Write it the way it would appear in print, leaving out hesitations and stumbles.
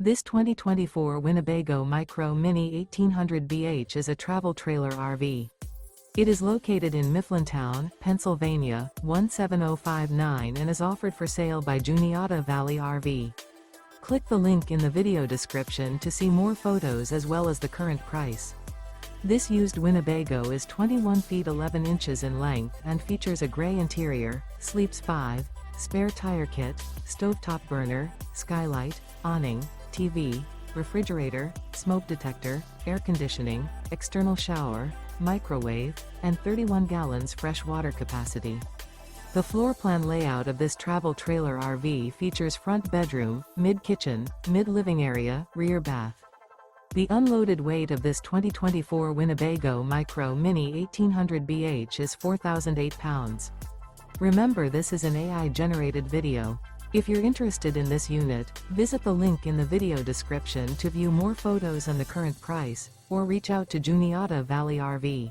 This 2024 Winnebago Micro Mini 1800BH is a travel trailer RV. It is located in Mifflintown, Pennsylvania, 17059 and is offered for sale by Juniata Valley RV. Click the link in the video description to see more photos as well as the current price. This used Winnebago is 21 feet 11 inches in length and features a gray interior, sleeps 5, spare tire kit, stovetop burner, skylight, awning, TV, refrigerator, smoke detector, air conditioning, external shower, microwave, and 31 gallons fresh water capacity. The floor plan layout of this travel trailer RV features front bedroom, mid-kitchen, mid-living area, rear bath. The unloaded weight of this 2024 Winnebago Micro Mini 1800BH is 4,008 pounds. Remember, this is an AI-generated video. If you're interested in this unit, visit the link in the video description to view more photos and the current price, or reach out to Juniata Valley RV.